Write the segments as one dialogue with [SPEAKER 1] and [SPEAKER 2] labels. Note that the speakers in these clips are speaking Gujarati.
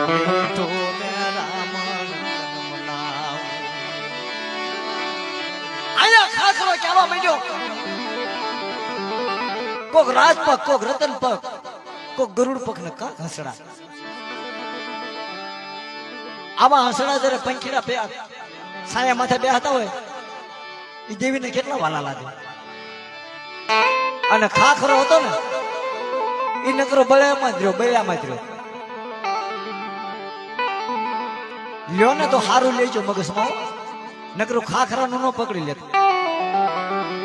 [SPEAKER 1] બેઠો મેરા મન મનાવું. આયા ખાખરો કહેવા માંડ્યો, કોક રાજપગ, કોક રતન પગ, કોક ગરુડ પગ ને કાક હસડા. આવા હસડા જયારે પંખીડા બે સાયા માથે બેહતા હોય એ દેવીને કેટલા વાલા લાગે. અને ખાખરો હતો ને એ નકરો બળ્યામાં જ રહ્યો, બળ્યામાં જ રહ્યો. લ્યો ને તો હારું લેજો મગજમાં, નકરું ખાખરાનું ન પકડી લેતું.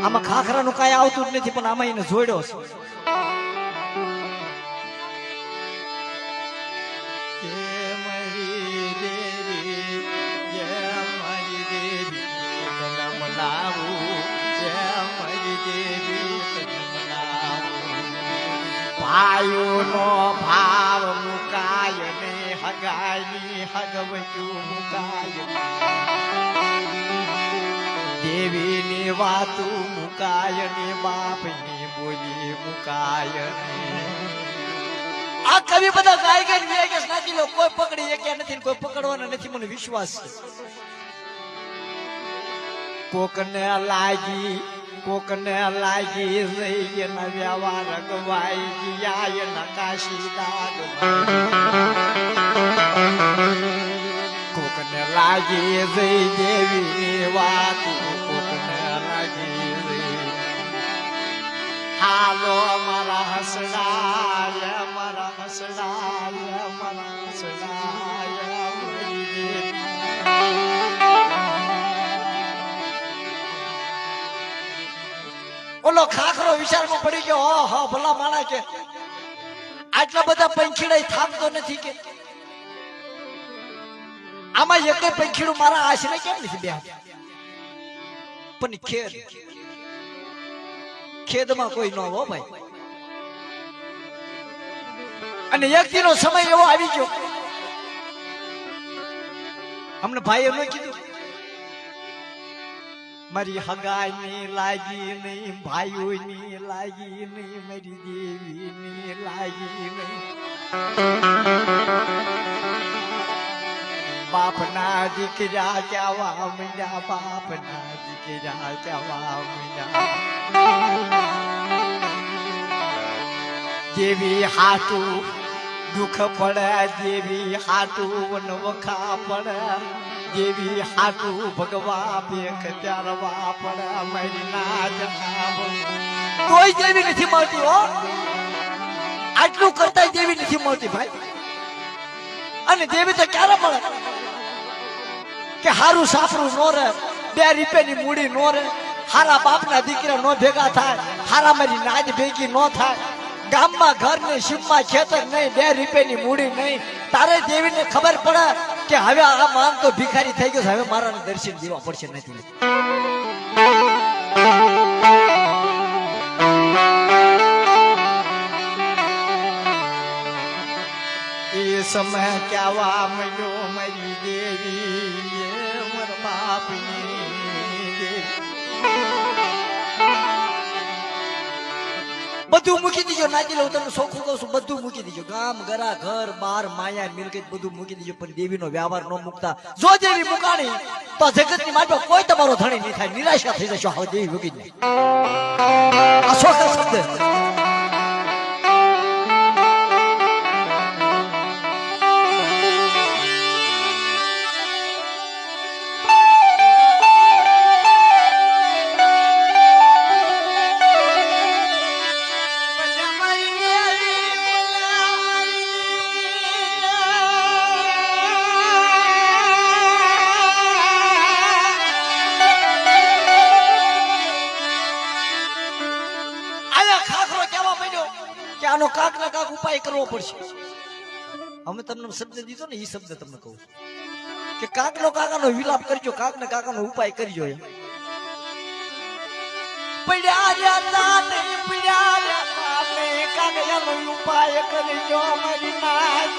[SPEAKER 1] આમાં ખાખરાનું કાંઈ આવતું જ નથી, પણ આમાં એને જોડ્યો છે. ભાઈઓનો ભાવ મુકાય ને હગાઈની હગવજું મુકાય, દેવીની વાતું મુકાય ને બાપની બોલી મુકાય ને. આ કવિ બધા ગાય ગાય કે નાખી લો, કોઈ પકડી શકે નથી, કોઈ પકડવાના નથી, મને વિશ્વાસ છે. કોકને લાગી, કોકને લાગી રહી એના વ્યવહાર ગવાઈ ગયા, એના કાશી દાગ. કોકને લાગી રહી દેવીની વાત, કોકને લાગી રહી. હાલો મારા હસડાય, મારા હસડાય, મારા હસડાય. ઓલો ખાખરો વિચારમાં પડી ગયો, હા ભલા માણા કે આટલા બધા પંખીડા થાકતો નથી કે આમાં એક પંખીડું મારા આશરે કેમ નથી બે. પણ ખેદમાં કોઈ ન હો ભાઈ. અને એક દિનો સમય એવો આવી ગયો, અમને ભાઈએ ન કીધું મારી હગાઈની લાગી નહીં, ભાઈઓની લાગી નહીં, મારી દેવીની લાગી નહીં. બાપના દીકરા કહેવા મીંડા, બાપના દીકરા કહેવા મીંડા. દેવી હાટું દુઃખ પડે, દેવી હાટું વખા પડે, દેવી હાટું ભગવા બેખ ત્યારવા પડે. મારી ના જણાવ કોઈ દેવી નથી મળતી હો, આટલું કરતા દેવી નથી મળતી ભાઈ. અને દેવી તો ક્યારે મળે કે હારું સાફરું નો રહે, 2 રૂપિયાની મૂડી નો રહે, હારા બાપના દીકરા નો ભેગા થાય, હારા મારી નાજ ભેગી નો થાય, ગામમાં ઘર ને સીમમાં ખેતર નહીં, 2 રૂપિયાની મૂડી નહીં. તારે દેવીને ખબર પડે કે હવે આ માન તો ભિખારી થઈ ગયો, હવે મારાને દર્શન દેવા પડશે. નથી એ સમય કહેવા મળ્યો મારી દેવી, મારા બાપની દેવી. બધું મૂકી દીજો, નાચી લઉં તમને સોખું કહું છું, બધું મૂકી દીજો, ગામ ગરા ઘર બાર માયા મિલકત બધું મૂકી દીજો, પણ દેવીનો વ્યવહાર ન મૂકતા. જો દેવી મુકાણી તો જગતની માટે કોઈ તમારો ધણી નહીં થાય, નિરાશા થઈ જશો. હવે દેવી મૂકી દે, આ સોખા શબ્દ. આનો કાક ના કાક ઉપાય કરવો પડશે. અમે તમને શબ્દ દીધો ને, એ શબ્દ તમને કહું કે કાકનો કાકાનો વિલાપ કરજો, કાક ને કાકાનો ઉપાય કરજો. ઉપાય કરજો મારી નાજ.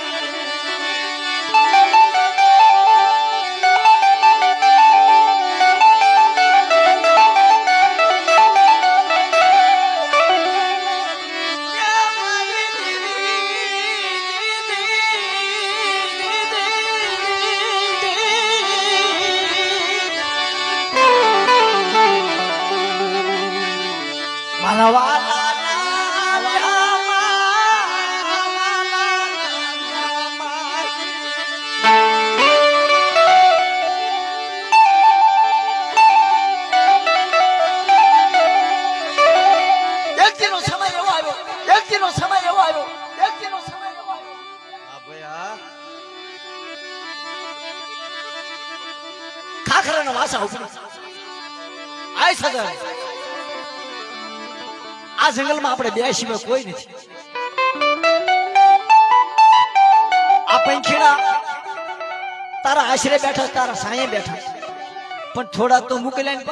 [SPEAKER 1] વાસા ઉપડી આય સદર આ જંગલમાં આપણે બે સિવાય કોઈ નથી આ પંખીડા તારા આશરે બેઠા તારા સાંયે બેઠા પણ થોડા તો મૂકેલા ને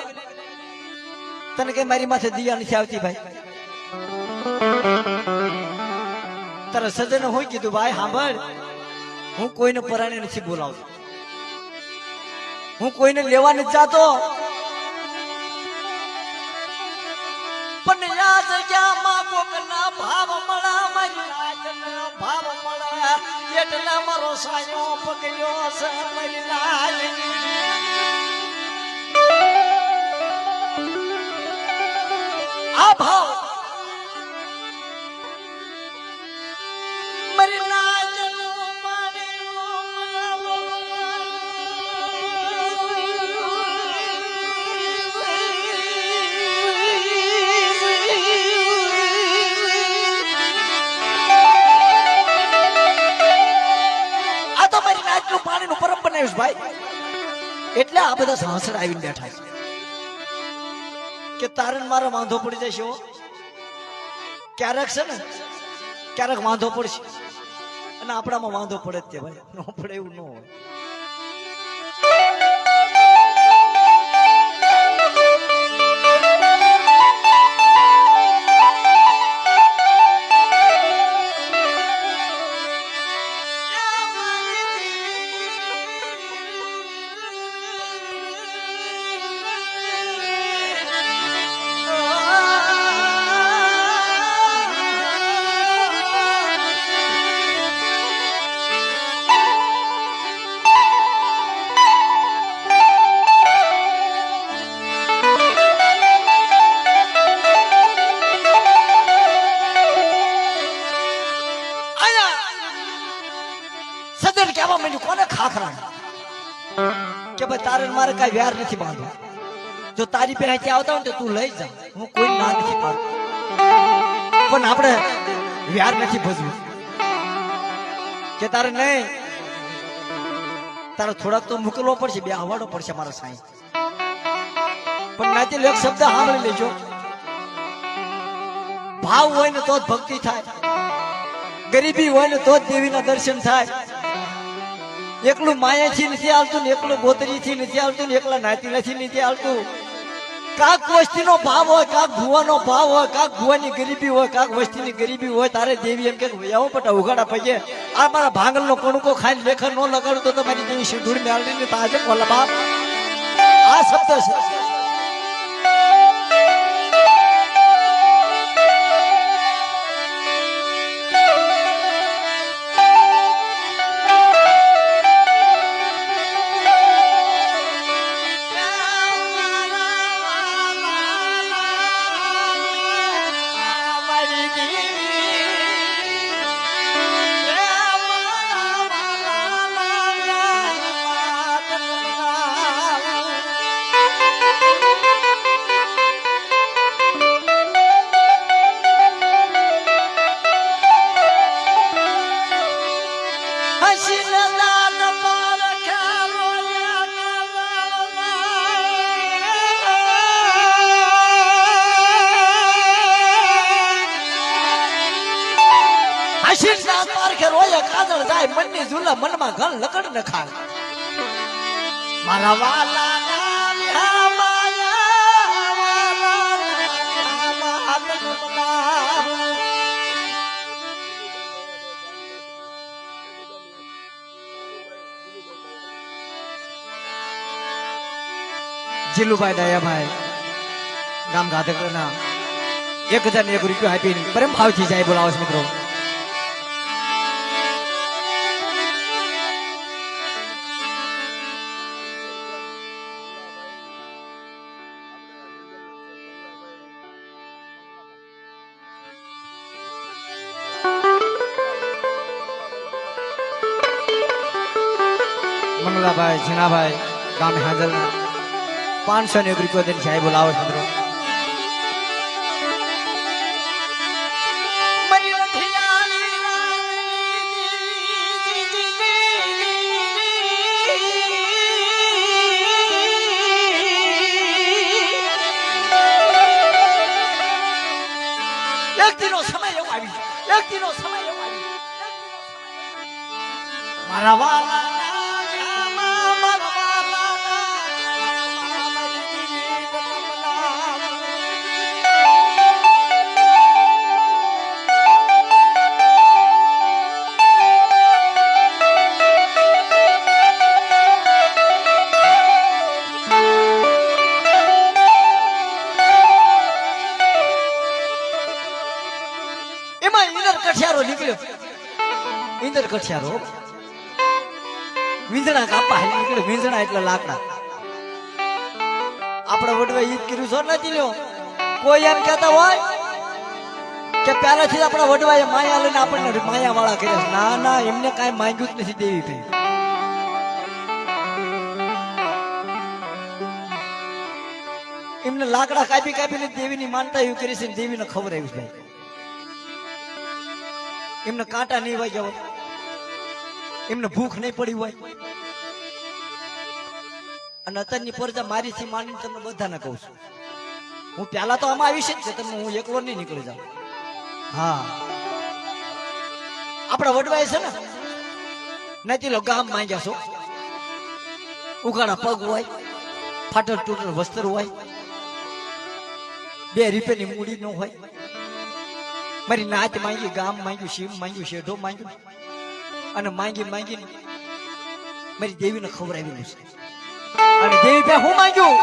[SPEAKER 1] તને કઈ મારી માથે દિયા નથી આવતી ભાઈ તારા સજને હોય કીધું ભાઈ સાંભળ હું કોઈને પરાણે નથી બોલાવતો હું કોઈને લેવા નથી જાતો પણ આ જગ્યામાં કોકના ભાવ મળા મારી નાચના ભાવ મળા એટલે મારો સાયો પકડ્યો છે મારી નાચની આ ભાવ મારી નાચનો પાણીનું પરમ બનાવ્યું ભાઈ એટલે આ બધા સાંસળ આવીને બેઠા છે કે તારે મારો વાંધો પડી જશે ક્યારેક છે ને ક્યારેક વાંધો પડશે અને આપણામાં વાંધો પડે જ તે ભાઈ ન પડે એવું ન હોય કે ભાઈ તારે મારે કઈ વ્યાર નથી બાંધવો જો તારી પાસે આવતા હોય તો તું લઈ જા હું કોઈ ના નથી પાડતો પણ આપણે વ્યાર નથી ભજવું કે તારે નહીં તારે થોડાક તો મોકલવો પડશે બે હવાડો પડશે મારા સાંઈ પણ નાથી એક શબ્દ સાંભળી લેજો ભાવ હોય ને તો જ ભક્તિ થાય ગરીબી હોય ને તો જ દેવીના દર્શન થાય એકલું માયાથી નથી આવતું ને એકલું ગોતરીથી નથી આવતું ને એકલા નાતી નથી આવતું કાક વસ્તીનો ભાવ હોય કાક ભુવાનો ભાવ હોય કાક ભુવાની ગરીબી હોય કાક વસ્તીની ગરીબી હોય તારે દેવી એમ કે આવો પટા ઉઘાડા પગે આ મારા ભાંગલનો કણુકો ખાઈને લેખર ન લગાડું તો તમારી દેવી સિંધુર મેળવીને તાજે બોલા બાપ આ શબ્દ છે મનની ઝુલા મનમાં ઘણ લકડ ન ખાય મારા વાલા જીલુભાઈ ડાયાભાઈ ગામ ગાધકના 1001 રૂપિયો આપીને પ્રેમ ભાવથી જાય બોલાવો છે મિત્રો મંગલાભાઈ જીણાભાઈ ગામ હાજર 501 રૂપિયો દઈને જાય બોલાવો છે મિત્રો
[SPEAKER 2] દીનો સમય એવો આવ્યો.
[SPEAKER 1] મારા વાલાના ગામમાં મારા વાલાના ગામમાં મારી દેવી
[SPEAKER 2] એમાં ઇન્દર કઠિયારો નીકળ્યો. ઇન્દર કઠિયારો વીંધણા કાપા હાલી નીકળ્યો. વીંધણા એટલે લાકડા. આપણા વડવા ઈદ કર્યું છો નથી લ્યો. કોઈ એમ કહેતા હોય કે પહેલાથી આપણા વડવાએ માયા લઈને આપણને માયા વાળા કર્યા છે. ના ના, એમને કાંઈ માંગ્યું જ નથી દેવી ભાઈ. એમને લાકડા કાપી કાપીને દેવીની માનતા એવી કરી છે. દેવીને ખબર આવી છે ભાઈ. એમને કાંટા નહીં વાગ્યા હોય, એમને ભૂખ નહીં પડી હોય. અને અત્યારની પ્રજા મારીથી માંડીને તમને બધાને કહું છું. હું પેલા તો આમાં આવીશ જ છે, તમને હું એકલો નહીં નીકળી જાઉં. હા, આપણા વડવાય છે ને નથી લો ગામ માંગ્યા છો. ઉઘાડા પગ હોય, ફાટલ તૂટલ વસ્ત્ર હોય, 2 રૂપિયાની મૂડી ન હોય. મારી નાચ માંગી, ગામ માંગ્યું, શિવ માંગ્યું, શેઢો માંગ્યું, અને માંગી માંગીને મારી દેવીને ખબર આવી છે. અને દેવી પાસે હું માંગ્યું?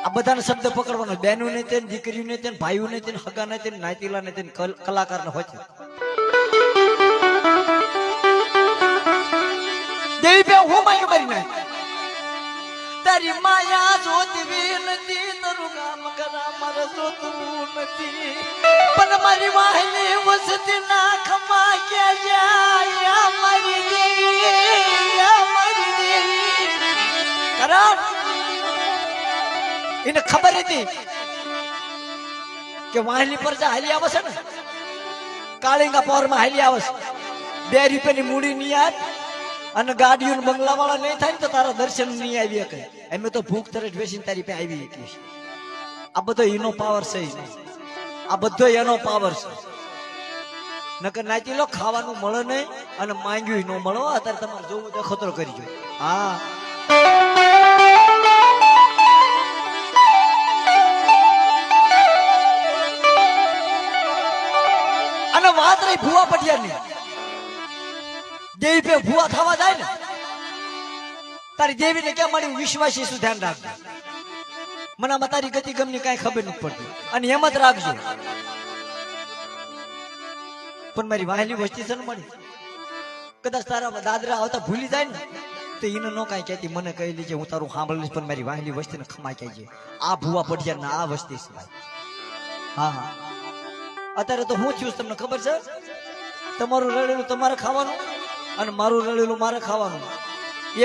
[SPEAKER 2] આ બધાને શબ્દ પકડવાનો. બહેનો ને તે, દીકરીઓ ને તે, ભાઈઓ ને તે, હગા ને તે, નાતીલા ને તે, કલાકાર ને હોય છે. દેવી પાસે હું માંગ્યું? મારી નાચ તારી માયા જોતવી નથી, તારું ગામ કરા મારે જોતવું નથી, પણ મારી વાહલી વસતી ના ખમા કે જાય મારી દેવી, મારી દેવી. કારણ એને ખબર હતી કે વાહલી પર હાલી આવે છે ને, કાળીંગા પોર માં હાલી આવે છે. 2 રૂપિયાની મૂડી નહીં યાર, અને ગાડીઓ બંગલા વાળા નહીં થાય ને તો તારા દર્શન નહીં આવી શકે. એમ તો ભૂખ તરત બેસીને તારી પાસે આવી શકીશ. આ બધો એનો પાવર છે. આ બધો એનો પાવર છે. નકર નાચી લો, ખાવાનું મળે નહીં અને માંગ્યું ન મળો. અત્યારે તમારે જોવું તો ખતરો કરી ગયો. હા, અને વાત રહી ભૂવા પટિયાની. દેવી પે ભૂવા થવા જાય ને, તારી દેવીને કેમ મળી વિશ્વાસી શું ધ્યાન રાખજો. મને આમાં તારી ગતિ ગમની કઈ ખબર નથી પડતી, અને એમ જ રાખજો. પણ મારી વાહેલી વસ્તી છે ને મળી, કદાચ તારા દાદરા આવતા ભૂલી જાય ને તો એને નો કઈ કહેતી, મને કહી લેજે હું તારું સાંભળીશ. પણ મારી વાહેલી વસ્તીને ખમા કહેજે, આ ભૂવા પઢિયાર ના આ વસ્તી છે. હા હા, અત્યારે તો હું થયું તમને ખબર છે? તમારું રડેલું તમારે ખાવાનું અને મારું રડેલું મારે ખાવાનું.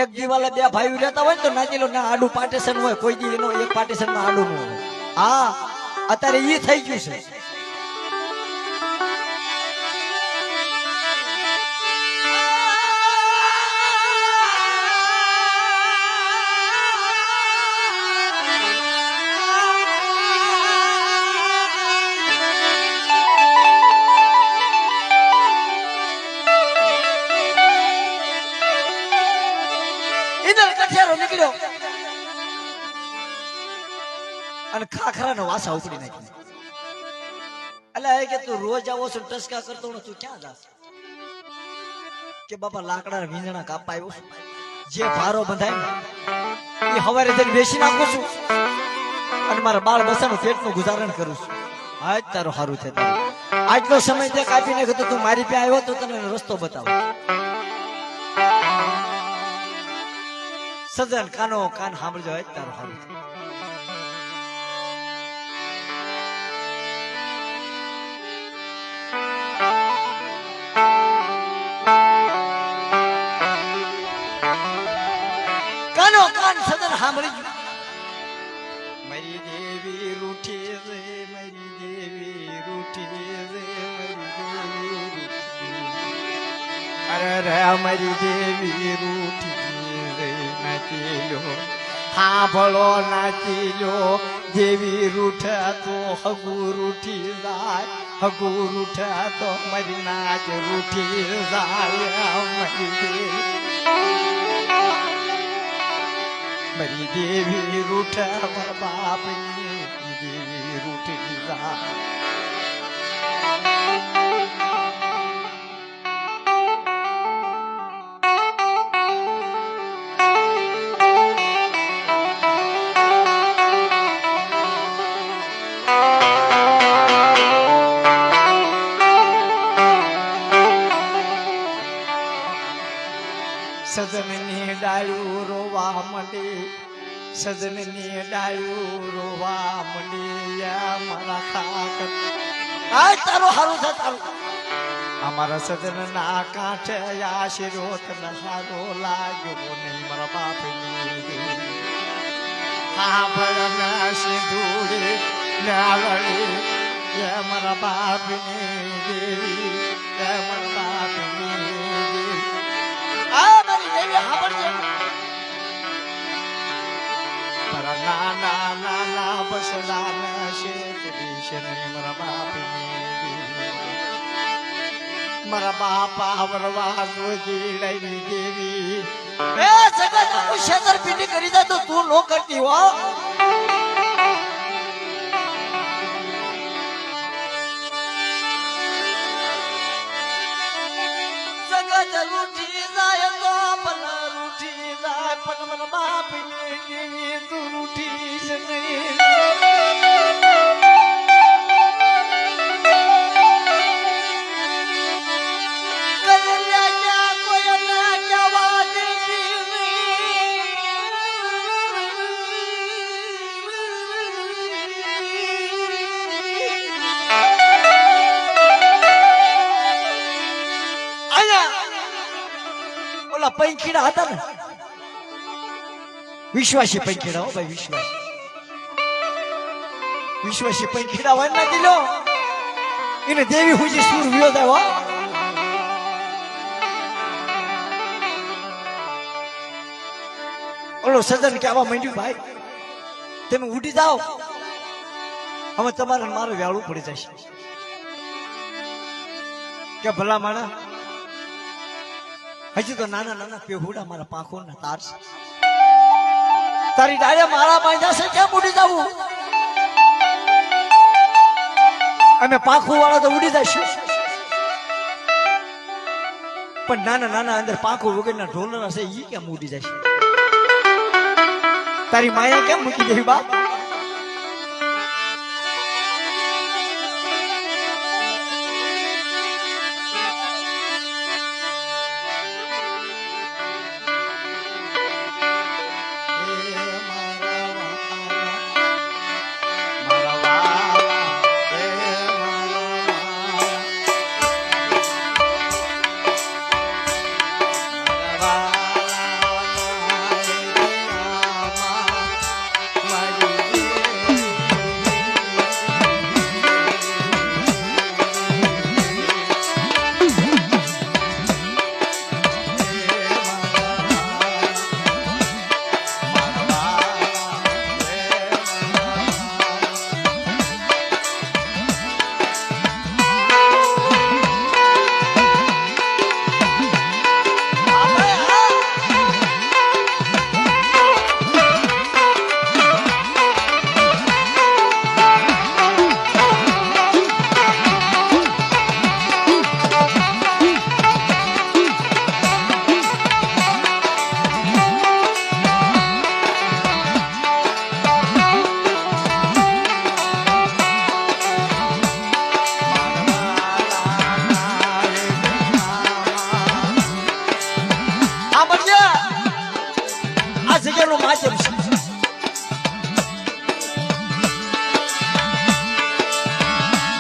[SPEAKER 2] એક દિવાલે 2 ભાઈઓ રહેતા હોય ને તો નાચેલો ના આડું પાર્ટીશન હોય, કોઈ દી એનો એક પાર્ટીશન માં આડું ન હોય. હા, અત્યારે ઈ થઈ ગયું છે. નીકળ્યો અને ખાખરાનો વાસા ઉપડી નાખી. એટલે કે તું રોજ આવો છો ટસકા કરતો ને, તું ક્યાં જાસ? કે બાપા લાકડા વીંજણા કાપવા આવ્યો છું. જે ભારો બંધાય ને એ હવારે જઈને બેસી નાખું છું અને મારા બાળ બસાનું પેટનું ગુજારણ કરું છું. આજ તારું સારું છે. આટલો સમય તે કાપી નાખ્યો તો તું મારી પાસે આવ્યો તો તને રસ્તો બતાવો. સજન કાનો કાન સાંભળજો, આજ તારું સારું છે. કાનો કાન સજન સાંભળી ગયું.
[SPEAKER 1] મારી દેવી રૂઠી રે, મારી દેવી રૂઠી રે, મારી દેવી રૂઠી. અરે રે મારી દેવી રૂઠી રે, નાચી લો, હા ભલો નાચી લો, દેવી રૂઠે તો હગુ રૂઠી જાય હગુ રૂઠે તો મારી નાચ રૂઠી જાય મારી દેવી રૂઠે મારા બાપની દેવી રૂઠી જાય સજનની ડાળું રોવા મંડી સજનની ડાળું રોવા મંડી મારા ખાક આ તારો હારું છે તારું અમારા સજન ના કાંઠે આશીર્વાદ ના સારો લાગ્યો નહીં મારા બાપની હા ભળના સિંધુડી નાળડી મારા બાપની દેવી મારા બાપની નાના નાના બસડા મારા બાપા વરવા જોજી દેવી
[SPEAKER 2] એ જગત નું છેતરપિંડી કરી દે તો તું નો કરતી હો જગત રૂઠી જાય તો પણ રૂઠી જાય પણ મારા બાપની દેવી તું રૂઠી જ નહીં પૈખીડા હતા ને વિશ્વાસી પૈખીડા હો ભાઈ વિશ્વાસી પૈખીડા હોય ના દિલો એને દેવી હુજી સુર વ્યો થાય હો ઓલો સજન કહેવા માંડ્યું ભાઈ તમે ઉડી જાઓ હવે તમારે મારે વ્યાળું પડી જશે કે ભલા માણા હજી તો નાના નાના પેહુડા મારા પાંખો ના તાર છે તારી ડાળે મારા બાંધા છે કેમ ઉડી જવું અમે પાંખો વાળા તો ઉડી જશે પણ નાના નાના અંદર પાંખો વગરના ઢોલના છે ઈ કેમ ઉડી જશે તારી માયા કેમ મૂકી દેવી બાપ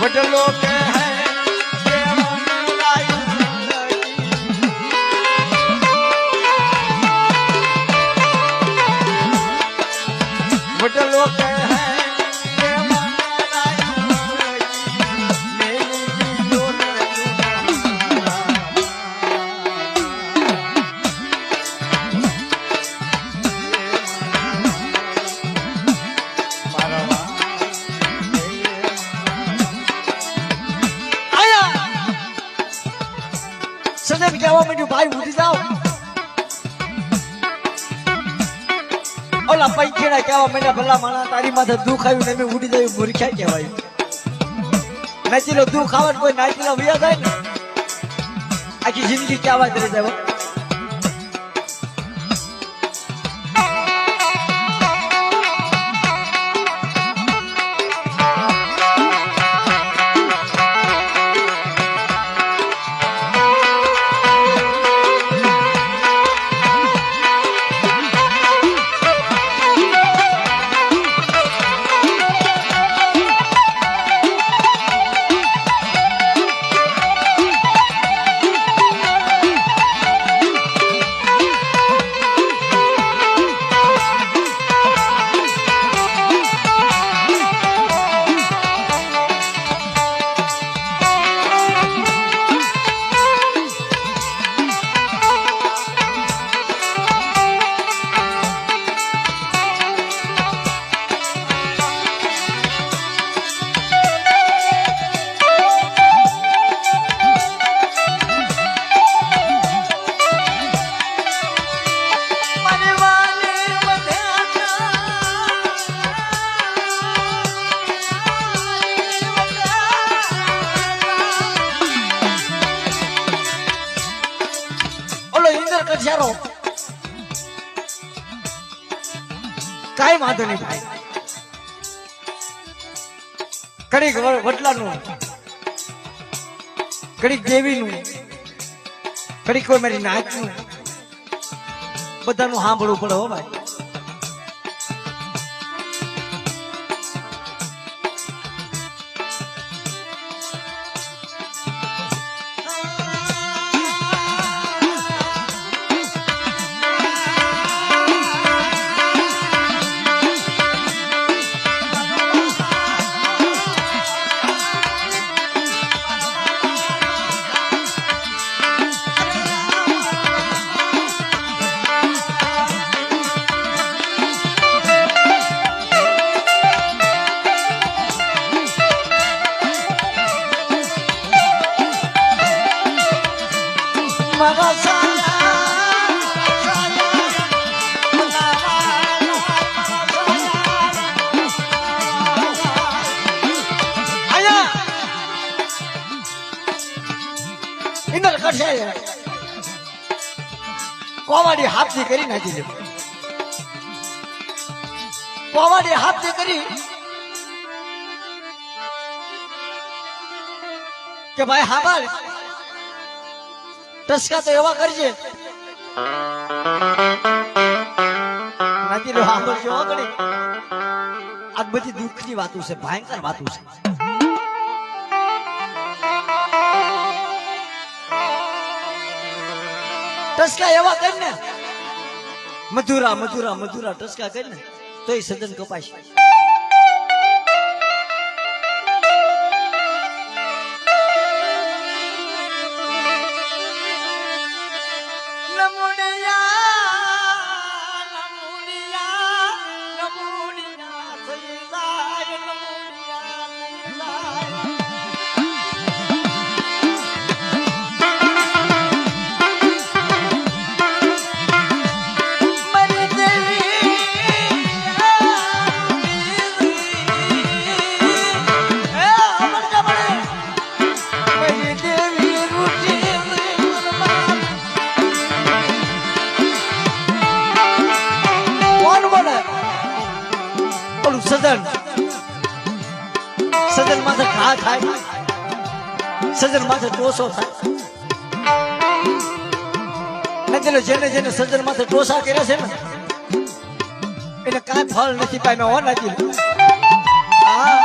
[SPEAKER 2] वडलो के है वडलो के है Marava કેવા માંડ્યું ભાઈ ઉઠી જાઓ. ઓલા પૈખેડા કેવા માંડ્યા ભલા માણા તારી માથે દુઃખ આવ્યું ને મેં ઉડી જાય મૂર્ખ્યા કહેવાય. નાચીલો દુઃખ આવે કોઈ નાચીલો વયા જાય ને આખી જિંદગી કેવા જ રહી જાય. કાઈ વાંધો નહીં ભાઈ. કડીક વડલાનું, કડીક દેવીનું, કડીક કોઈ મારી નાચનું, બધાનું સાંભળવું પડે હો ભાઈ. કોવાડી હાથથી કરી નાખી દે. કોવાડી હાથથી કરી કે ભાઈ હા ભાઈ ટસકા તો એવા કરજે નાખી લો. સાંભળજો આગળ આ બધી દુઃખની વાતો છે, ભયંકર વાતો છે. ટસકા એવા કરીને મધુરા મધુરા મધુરા ટસકા કરીને તો એ સદન કપાય. સજન માથે ઘા થાય, સજન માથે ટોસો થાય. જેને જેને સજન માથે ટોસા કર્યા છે ને એને કાંઈ ફળ નથી પામ્યા હો નથી. હા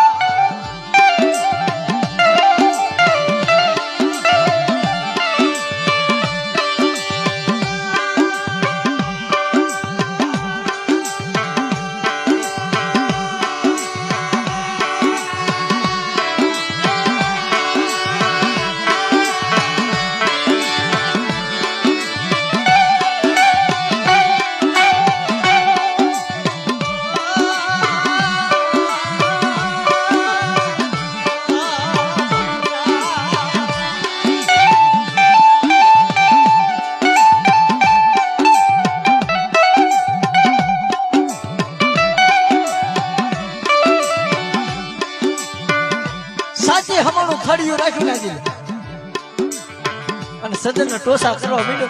[SPEAKER 2] સદન નો ટોસા કરવા મીડો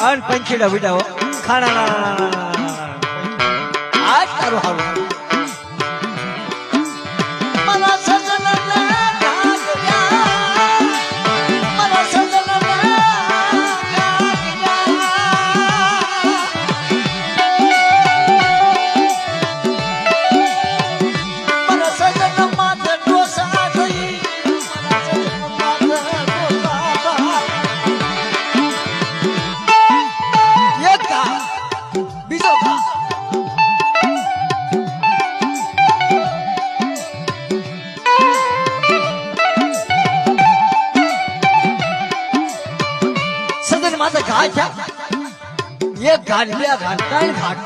[SPEAKER 2] અન પંખીડા વિડાવો ખાણા આ તારું હારું મારા સજન घाट ये घाट બે ઘાટ ત્રણ ઘાટ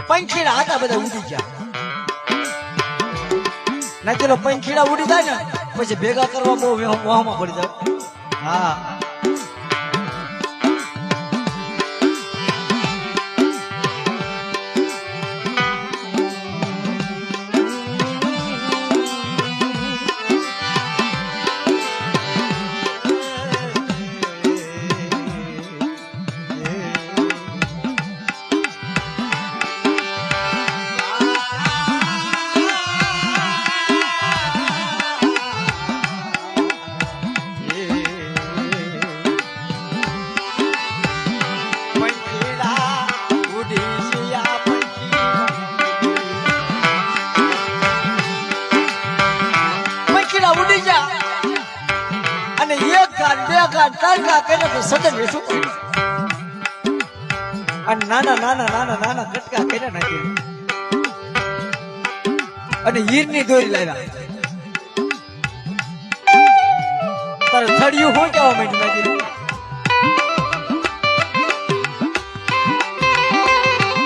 [SPEAKER 2] પંખીડા હતા બધા ઉડી ગયા ના ચલો પંખીડા ઉડી જાય ને પછી ભેગા કરવા બહુ વહામાં પડી જાય હા નાના નાના નાના નાના કટકા કર્યા નાખી અને હીરની દોરી લાવ્યા તારે થડિયું હું કેવા માંડ્યું નાખી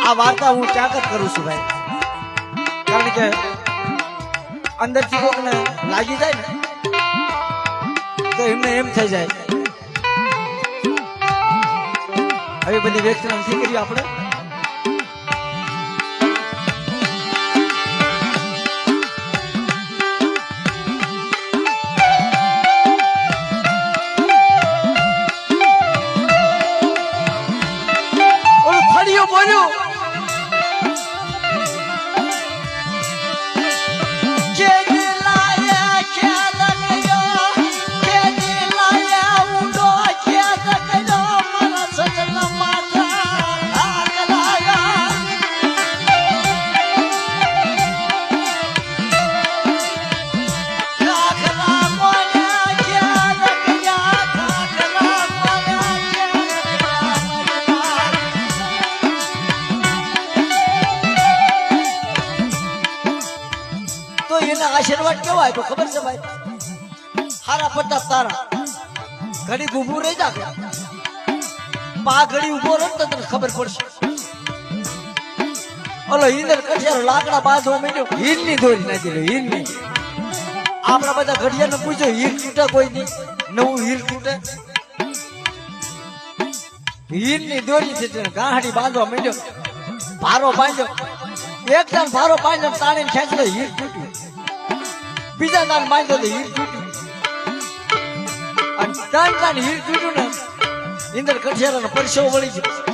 [SPEAKER 2] આ વાર્તા હું ચાકત કરું છું ભાઈ કારણ કે અંદરથી કોકને લાગી જાય ને તો એમને એમ થઈ જાય હવે બધી વ્યક્તિ નથી કરી આપણે ઓલું થડિયું બોલ્યું આશીર્વાદ કેવા આપ્યો ખબર છે ભાઈ હારા પ્રતાપ તારા ઘડી ઊભું રહી જા પા ઘડી ઉભો રહે તો તને ખબર પડશે ઓલો હિંદર કઠિયારો લાકડા બાંધવા માંડ્યો હીરની દોરી નાખી લો હીરની આપણા બધા ઘડિયાને પૂછો હીર તૂટે કોઈ નહીં નવું હીર તૂટે હીરની દોરી છે ગાંહડી બાંધવા માંડ્યો ભારો બાંધ્યો એકદમ ભારો બાંધ્યો તાણીને ખેંચતો હીર તૂટ્યું બીજા દાન બાંધ્યો તો હીર તૂટ્યું અને ત્રણ દાન હીર તૂટ્યું ને ઇન્દર કઠિયારાનો પરસેવો વળી ગયો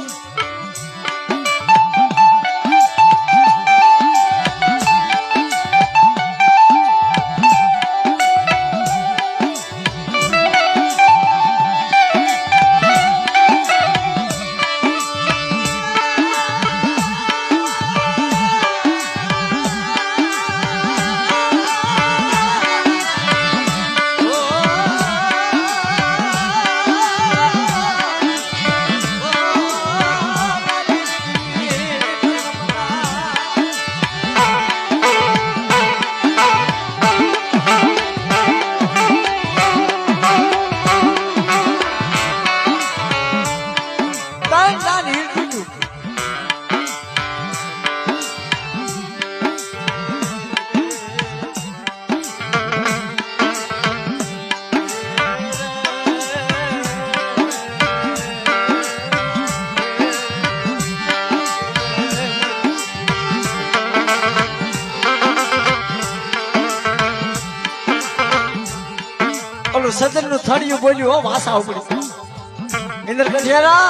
[SPEAKER 2] સદન નું થળિયું બોલ્યું હો ભાષા ઉપડી ઇન્દ્ર કઠિયારા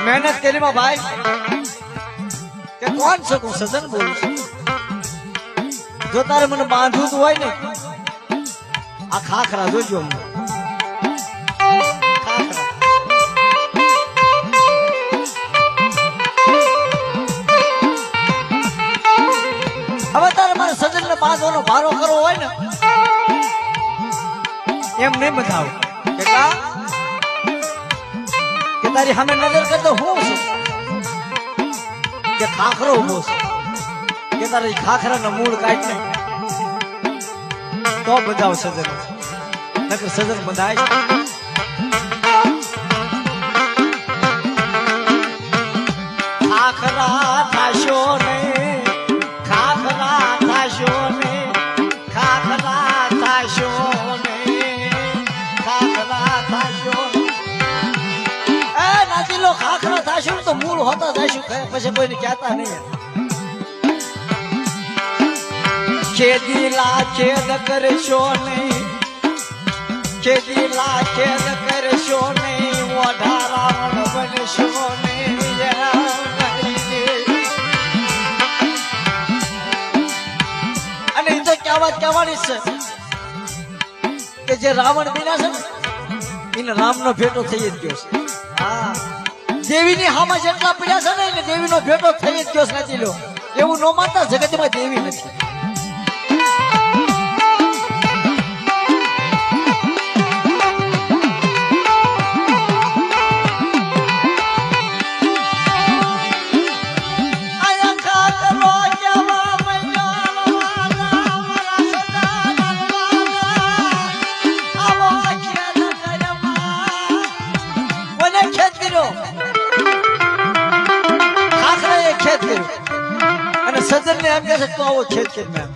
[SPEAKER 2] મહેનત કરી માં ભાઈ કે કોણ છો હું સદન બોલું છું જો તારે મને બાંધવું હોય ને આ ખાખરા જોજો હવે તારે મારે સજન ને બાંધવાનો ભારો કરવો હોય ને એમ નહીં બતાવો કે તારી સામે નજર કરતો હું છું કે ખાખરો ઉભો છે કે તારી ખાખરા નો મૂળ કાઢ ને તો બધાવ સજન નકર સજન બધાય ખાખરા થાશો ને ખાખરા થાશો ને ખાખરા થાશો ને ખાખરા થાશો એ નાચીલો ખાખરા થાશો તો મૂળ હોતા જાશું પછી કોઈને કહેતા નહીં ખેદીલા ખેદ કરશો નહીં ખેદીલા ખેદ કરશો નહીં ઓઢારાવણ બનશો નહીં અને એ તો કહેવાની છે કે જે રાવણ બન્યા છે ને એને રામનો ભેટો થઈ જ ગયો છે હા દેવીની હામાં જેટલા પડ્યા છે ને એને દેવીનો ભેટો થઈ જ ગયો છે નથી લો એવું ન માનતા જગતમાં દેવી નથી સજન ને એમ કે તો આવો ખેત ખેત મેં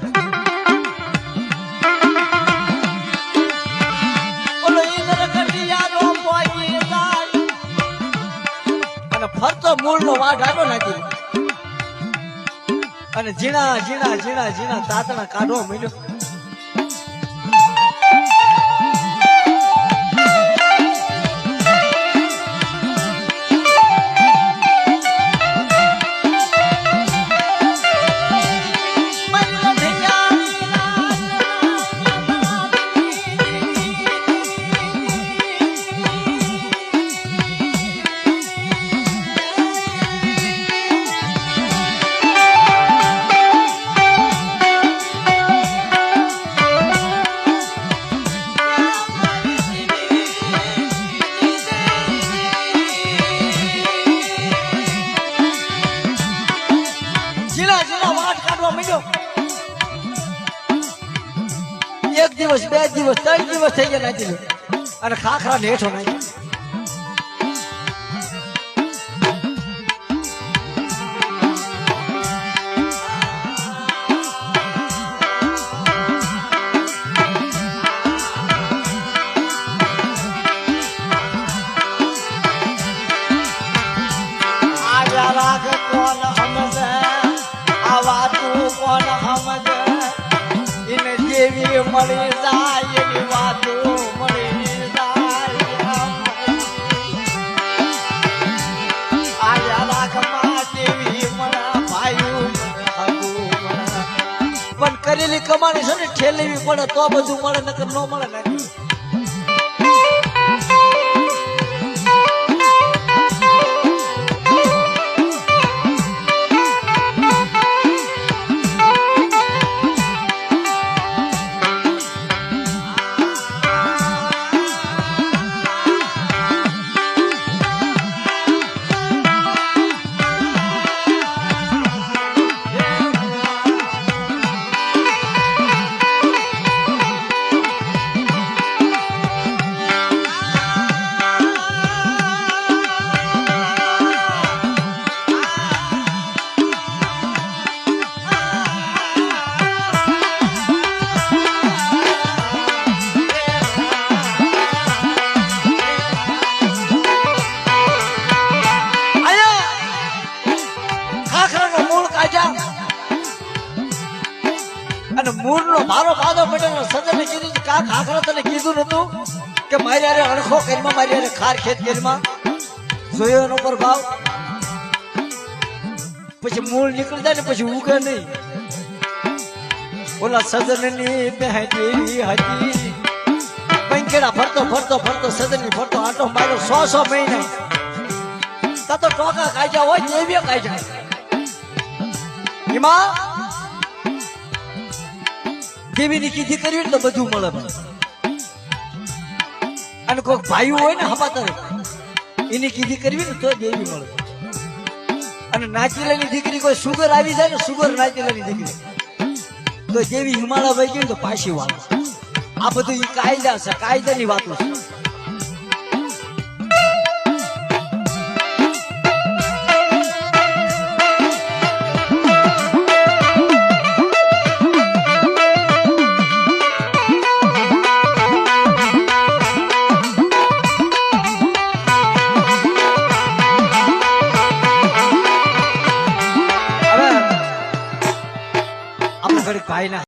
[SPEAKER 2] ઓલો ઇન્દ્ર કટિયારો પોઈ જાય અને ફરતો મૂળ નો વાઢ આડો નાખી અને ઝીણા ઝીણા ઝીણા ઝીણા તાતણા કાઢવા મળ્યો એક દિવસ બે દિવસ ત્રણ દિવસ થઈ ગયા નાખી અને ખાખરા ને હેઠો નાખી આવ્યા રાગ કોણ સમજે આવા તું કોણ સમજે એને દેવી મળી જાય એની વાતો મળી જાય આયા રાખમાં દેવી મળા ભાઈ પણ કરેલી કમાણી છે ને ઠેલવી પડે તો બધું મળે નકર ન મળે નથી અને મૂળ નો મારો પાદો પડેલો સજને કીધું કા ખાખરા તને કીધું નતું કે મારી હારે અણખો કરીમાં મારી હારે ખાર ખેત કરીમાં જોયો એનો પ્રભાવ પછી મૂળ નીકળી જાય ને પછી ઉગે નહીં. ઓલા સજનની બેહતી હતી પંખેડા ફરતો ફરતો ફરતો સજનની ફરતો આટો માર્યો 100 મહિના તા તો ટોકા કાઢ્યા હોય દેવીએ કાઢ્યા. એમાં દેવીની કીધી કરવી ને તો બધું મળે ભાઈ. અને કોઈક ભાઈ હોય ને હપાતર એની કીધી કરવી ને તો દેવી મળે. અને નાચીલાની દીકરી કોઈ સુગર આવી જાય ને સુગર નાચીલાની દીકરી તો દેવી હિમાલય વહી ગઈ તો પાછી વાળે. આ બધું ઈ કાયદા છે, કાયદાની વાતો છે. ભાઈ ના